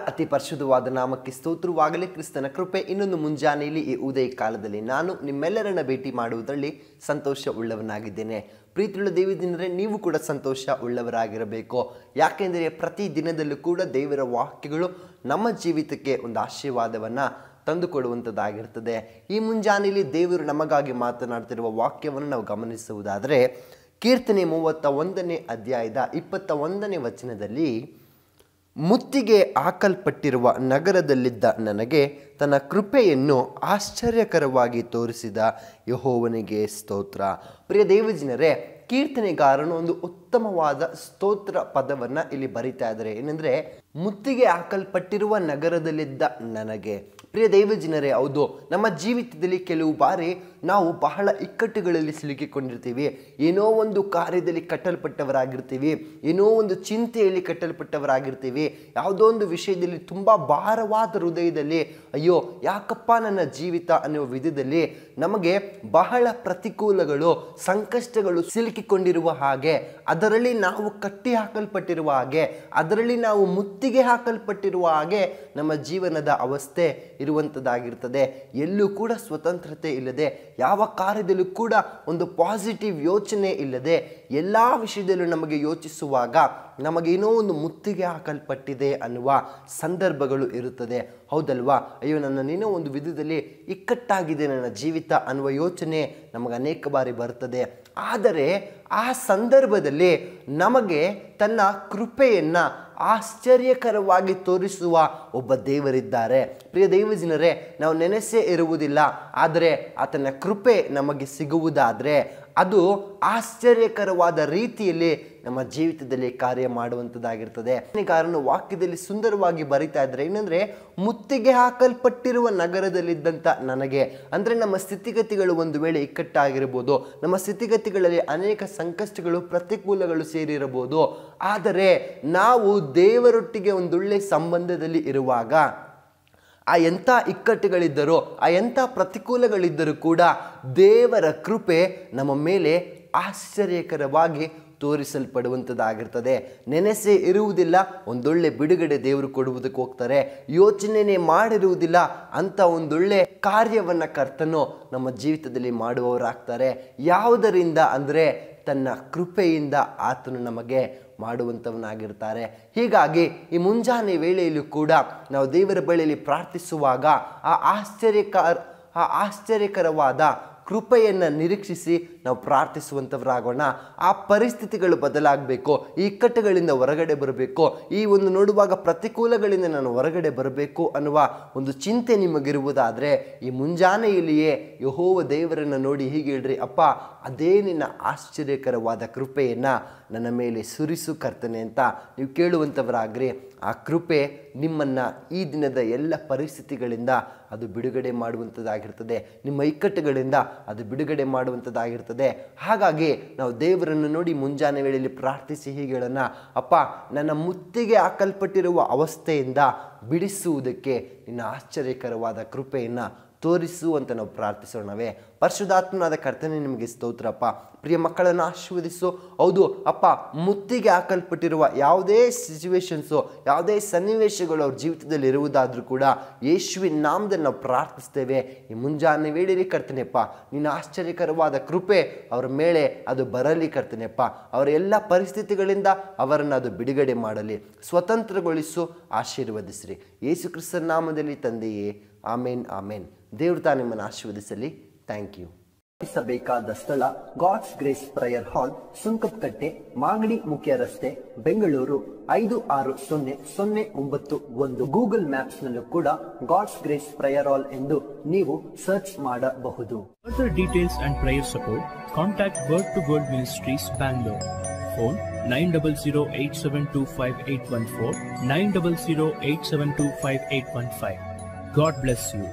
ಅತಿ ಪರಿಶುದ್ಧವಾದ ನಾಮಕ್ಕೆ ಸ್ತೋತ್ರವಾಗಲಿ. ಕ್ರಿಸ್ತನ ಕೃಪೆ ಇನ್ನೊಂದು ಮುಂಜಾನೆಯಲ್ಲಿ ಈ ಉದಯ ಕಾಲದಲ್ಲಿ ನಾನು ನಿಮ್ಮೆಲ್ಲರನ್ನ ಭೇಟಿ ಮಾಡುವುದರಲ್ಲಿ ಸಂತೋಷ ಉಳ್ಳವನಾಗಿದ್ದೇನೆ. ಪ್ರೀತಿಯುಳ್ಳ ದೇವಜನರೇ, ನೀವು ಕೂಡ ಸಂತೋಷ ಉಳ್ಳವರಾಗಿರಬೇಕು. ಯಾಕೆಂದರೆ ಪ್ರತಿ ದಿನದಲ್ಲೂ ಕೂಡ ದೇವರ ವಾಕ್ಯಗಳು ನಮ್ಮ ಜೀವಿತಕ್ಕೆ ಒಂದು ಆಶೀರ್ವಾದವನ್ನು ತಂದುಕೊಡುವಂಥದ್ದಾಗಿರ್ತದೆ. ಈ ಮುಂಜಾನೆಯಲ್ಲಿ ದೇವರು ನಮಗಾಗಿ ಮಾತನಾಡ್ತಿರುವ ವಾಕ್ಯವನ್ನು ನಾವು ಗಮನಿಸುವುದಾದರೆ, ಕೀರ್ತನೆ 31ನೇ ಅಧ್ಯಾಯದ 21ನೇ ವಚನದಲ್ಲಿ, ಮುತ್ತಿಗೆ ಹಾಕಲ್ಪಟ್ಟಿರುವ ನಗರದಲ್ಲಿದ್ದ ನನಗೆ ತನ್ನ ಕೃಪೆಯನ್ನು ಆಶ್ಚರ್ಯಕರವಾಗಿ ತೋರಿಸಿದ ಯೆಹೋವನಿಗೆ ಸ್ತೋತ್ರ. ಪ್ರಿಯ ದೇವಜನರೇ, ಕೀರ್ತನೆಗಾರನು ಒಂದು ಉತ್ತಮವಾದ ಸ್ತೋತ್ರ ಪದವನ್ನು ಇಲ್ಲಿ ಬರಿತಾ ಇದ್ದಾರೆ. ಏನಂದರೆ, ಮುತ್ತಿಗೆ ಹಾಕಲ್ಪಟ್ಟಿರುವ ನಗರದಲ್ಲಿದ್ದ ನನಗೆ. ಪ್ರಿಯ ದೈವಜನರೇ, ಹೌದು, ನಮ್ಮ ಜೀವಿತದಲ್ಲಿ ಕೆಲವು ಬಾರಿ ನಾವು ಬಹಳ ಇಕ್ಕಟ್ಟುಗಳಲ್ಲಿ ಸಿಲುಕಿಕೊಂಡಿರ್ತೀವಿ. ಏನೋ ಒಂದು ಕಾರ್ಯದಲ್ಲಿ ಕಟ್ಟಲ್ಪಟ್ಟವರಾಗಿರ್ತೀವಿ, ಏನೋ ಒಂದು ಚಿಂತೆಯಲ್ಲಿ ಕಟ್ಟಲ್ಪಟ್ಟವರಾಗಿರ್ತೀವಿ, ಯಾವುದೋ ಒಂದು ವಿಷಯದಲ್ಲಿ ತುಂಬ ಭಾರವಾದ ಹೃದಯದಲ್ಲಿ, ಅಯ್ಯೋ ಯಾಕಪ್ಪ ನನ್ನ ಜೀವಿತ ಅನ್ನುವ ವಿಧದಲ್ಲಿ ನಮಗೆ ಬಹಳ ಪ್ರತಿಕೂಲಗಳು, ಸಂಕಷ್ಟಗಳು ಸಿಲುಕಿಕೊಂಡಿರುವ ಹಾಗೆ, ಅದರಲ್ಲಿ ನಾವು ಕಟ್ಟಿ ಹಾಕಲ್ಪಟ್ಟಿರುವ ಹಾಗೆ, ಅದರಲ್ಲಿ ನಾವು ಮುತ್ತಿಗೆ ಹಾಕಲ್ಪಟ್ಟಿರುವ ಹಾಗೆ ನಮ್ಮ ಜೀವನದ ಅವಸ್ಥೆ ಇರುವಂಥದ್ದಾಗಿರ್ತದೆ. ಎಲ್ಲೂ ಕೂಡ ಸ್ವತಂತ್ರತೆ ಇಲ್ಲದೆ, ಯಾವ ಕಾರ್ಯದಲ್ಲೂ ಕೂಡ ಒಂದು ಪಾಸಿಟಿವ್ ಯೋಚನೆ ಇಲ್ಲದೆ, ಎಲ್ಲ ವಿಷಯದಲ್ಲೂ ನಮಗೆ ಯೋಚಿಸುವಾಗ ನಮಗೇನೋ ಒಂದು ಮುತ್ತಿಗೆ ಹಾಕಲ್ಪಟ್ಟಿದೆ ಅನ್ನುವ ಸಂದರ್ಭಗಳು ಇರುತ್ತದೆ. ಹೌದಲ್ವಾ? ಅಯ್ಯೋ, ನನ್ನನ್ನೇನೋ ಒಂದು ವಿಧದಲ್ಲಿ ಇಕ್ಕಟ್ಟಾಗಿದೆ ನನ್ನ ಜೀವಿತ ಅನ್ನುವ ಯೋಚನೆ ನಮಗೆ ಅನೇಕ ಬಾರಿ ಬರ್ತದೆ. ಆದರೆ ಆ ಸಂದರ್ಭದಲ್ಲಿ ನಮಗೆ ತನ್ನ ಕೃಪೆಯನ್ನು ಆಶ್ಚರ್ಯಕರವಾಗಿ ತೋರಿಸುವ ಒಬ್ಬ ದೇವರಿದ್ದಾರೆ. ಪ್ರಿಯ ದೈವಜನರೇ, ನಾವು ನೆನೆಸೇ ಇರುವುದಿಲ್ಲ, ಆದರೆ ಆತನ ಕೃಪೆ ನಮಗೆ ಸಿಗುವುದಾದರೆ ಅದು ಆಶ್ಚರ್ಯಕರವಾದ ರೀತಿಯಲ್ಲಿ ನಮ್ಮ ಜೀವಿತದಲ್ಲಿ ಕಾರ್ಯ ಮಾಡುವಂಥದ್ದಾಗಿರ್ತದೆ. ಕಾರಣ ವಾಕ್ಯದಲ್ಲಿ ಸುಂದರವಾಗಿ ಬರಿತಾ ಇದ್ದಾರೆ. ಏನಂದರೆ, ಮುತ್ತಿಗೆ ಹಾಕಲ್ಪಟ್ಟಿರುವ ನಗರದಲ್ಲಿದ್ದಂಥ ನನಗೆ, ಅಂದರೆ ನಮ್ಮ ಸ್ಥಿತಿಗತಿಗಳು ಒಂದು ವೇಳೆ ಇಕ್ಕಟ್ಟಾಗಿರ್ಬೋದು, ನಮ್ಮ ಸ್ಥಿತಿಗತಿಗಳಲ್ಲಿ ಅನೇಕ ಸಂಕಷ್ಟಗಳು, ಪ್ರತಿಕೂಲಗಳು ಸೇರಿರಬಹುದು. ಆದರೆ ನಾವು ದೇವರೊಟ್ಟಿಗೆ ಒಂದೊಳ್ಳೆ ಸಂಬಂಧದಲ್ಲಿ ಇರುವಾಗ, ಆ ಎಂಥ ಇಕ್ಕಟ್ಟುಗಳಿದ್ದರೂ, ಆ ಎಂಥ ಪ್ರತಿಕೂಲಗಳಿದ್ದರೂ ಕೂಡ ದೇವರ ಕೃಪೆ ನಮ್ಮ ಮೇಲೆ ಆಶ್ಚರ್ಯಕರವಾಗಿ ತೋರಿಸಲ್ಪಡುವಂಥದ್ದಾಗಿರ್ತದೆ. ನೆನೆಸೇ ಇರುವುದಿಲ್ಲ, ಒಂದೊಳ್ಳೆ ಬಿಡುಗಡೆ ದೇವರು ಕೊಡುವುದಕ್ಕೆ ಹೋಗ್ತಾರೆ. ಯೋಚನೆ ಮಾಡಿರುವುದಿಲ್ಲ, ಅಂಥ ಒಂದೊಳ್ಳೆ ಕಾರ್ಯವನ್ನು ಕರ್ತನು ನಮ್ಮ ಜೀವಿತದಲ್ಲಿ ಮಾಡುವವರಾಗ್ತಾರೆ. ಯಾವುದರಿಂದ ಅಂದರೆ, ತನ್ನ ಕೃಪೆಯಿಂದ ಆತನು ನಮಗೆ ಮಾಡುವಂಥವನಾಗಿರ್ತಾರೆ. ಹೀಗಾಗಿ ಈ ಮುಂಜಾನೆ ವೇಳೆಯಲ್ಲೂ ಕೂಡ ನಾವು ದೇವರ ಬಳಿಯಲ್ಲಿ ಪ್ರಾರ್ಥಿಸುವಾಗ ಆ ಆಶ್ಚರ್ಯಕರವಾದ ಕೃಪೆಯನ್ನು ನಿರೀಕ್ಷಿಸಿ ನಾವು ಪ್ರಾರ್ಥಿಸುವಂಥವರಾಗೋಣ. ಆ ಪರಿಸ್ಥಿತಿಗಳು ಬದಲಾಗಬೇಕು, ಈ ಇಕ್ಕಟ್ಟುಗಳಿಂದ ಹೊರಗಡೆ ಬರಬೇಕು, ಈ ಒಂದು ನೋಡುವಾಗ ಪ್ರತಿಕೂಲಗಳಿಂದ ನಾನು ಹೊರಗಡೆ ಬರಬೇಕು ಅನ್ನುವ ಒಂದು ಚಿಂತೆ ನಿಮಗಿರುವುದಾದರೆ, ಈ ಮುಂಜಾನೆಯಲ್ಲಿಯೇ ಯೆಹೋವ ದೇವರನ್ನು ನೋಡಿ ಹೀಗೆ ಹೇಳ್ರಿ, ಅಪ್ಪ, ಅದೇ ನಿನ್ನ ಆಶ್ಚರ್ಯಕರವಾದ ಕೃಪೆಯನ್ನು ನನ್ನ ಮೇಲೆ ಸುರಿಸು ಕರ್ತನೆ ಅಂತ ನೀವು ಕೇಳುವಂಥವರಾಗ್ರಿ. ಆ ಕೃಪೆ ನಿಮ್ಮನ್ನು ಈ ದಿನದ ಎಲ್ಲ ಪರಿಸ್ಥಿತಿಗಳಿಂದ ಅದು ಬಿಡುಗಡೆ ಮಾಡುವಂಥದ್ದಾಗಿರ್ತದೆ. ನಿಮ್ಮ ಇಕ್ಕಟ್ಟುಗಳಿಂದ ಅದು ಬಿಡುಗಡೆ ಮಾಡುವಂಥದ್ದಾಗಿರ್ತದೆ. ಹಾಗಾಗಿ ನಾವು ದೇವರನ್ನು ನೋಡಿ ಮುಂಜಾನೆ ವೇಳೆಯಲ್ಲಿ ಪ್ರಾರ್ಥಿಸಿ ಹೀಗೆ ಹೇಳೋಣ, ಅಪ್ಪ, ನನ್ನ ಮುತ್ತಿಗೆ ಹಾಕಲ್ಪಟ್ಟಿರುವ ಅವಸ್ಥೆಯಿಂದ ಬಿಡಿಸುವುದಕ್ಕೆ ನಿನ್ನ ಆಶ್ಚರ್ಯಕರವಾದ ಕೃಪೆಯನ್ನು ತೋರಿಸು ಅಂತ ನಾವು ಪ್ರಾರ್ಥಿಸೋಣವೇ. ಪರಿಶುದ್ಧಾತ್ಮನಾದ ಕರ್ತನೆ, ನಿಮಗೆ ಸ್ತೋತ್ರಪ್ಪ. ಪ್ರಿಯ ಮಕ್ಕಳನ್ನು ಆಶೀರ್ವದಿಸು. ಹೌದು ಅಪ್ಪ, ಮುತ್ತಿಗೆ ಹಾಕಲ್ಪಟ್ಟಿರುವ ಯಾವುದೇ ಸಿಚುವೇಶನ್ಸು, ಯಾವುದೇ ಸನ್ನಿವೇಶಗಳು ಅವ್ರ ಜೀವಿತದಲ್ಲಿ ಇರುವುದಾದರೂ ಕೂಡ ಯೇಸುವಿನ ನಾಮದಲ್ಲಿ ನಾವು ಪ್ರಾರ್ಥಿಸ್ತೇವೆ. ಈ ಮುಂಜಾನೆ ವೇಳೆಯಲ್ಲಿ ಕರ್ತನೆಪ್ಪ, ನಿನ್ನ ಆಶ್ಚರ್ಯಕರವಾದ ಕೃಪೆ ಅವರ ಮೇಲೆ ಅದು ಬರಲಿ ಕರ್ತನೆಪ್ಪ. ಅವರ ಎಲ್ಲ ಪರಿಸ್ಥಿತಿಗಳಿಂದ ಅವರನ್ನು ಅದು ಬಿಡುಗಡೆ ಮಾಡಲಿ, ಸ್ವತಂತ್ರಗೊಳಿಸು, ಆಶೀರ್ವದಿಸ್ರಿ. ಯೇಸು ಕ್ರಿಸ್ತನ ನಾಮದಲ್ಲಿ ತಂದೆಯೇ, ಆಮೇನ್, ಆಮೇನ್. ದೇವರು ತಾನು ನಿಮ್ಮನ್ನು ಆಶೀರ್ವದಿಸಲಿ. Thank you. ಬೇಕಾದ ಸ್ಥಳ God's grace prayer hall, Sunkadakatte, Magadi ಮುಖ್ಯ ರಸ್ತೆ, ಬೆಂಗಳೂರು 560091. ಗೂಗಲ್ ಮ್ಯಾಪ್ಸ್ ನಲ್ಲೂ ಕೂಡ ಗಾಡ್ಸ್ ಗ್ರೇಸ್ ಪ್ರೇಯರ್ ಹಾಲ್ ಎಂದು ನೀವು ಸರ್ಚ್ ಮಾಡಬಹುದು. Further details and prayer support, contact Word to Word Ministries, Bangalore. Phone 9008725814, 9008725815. God bless you.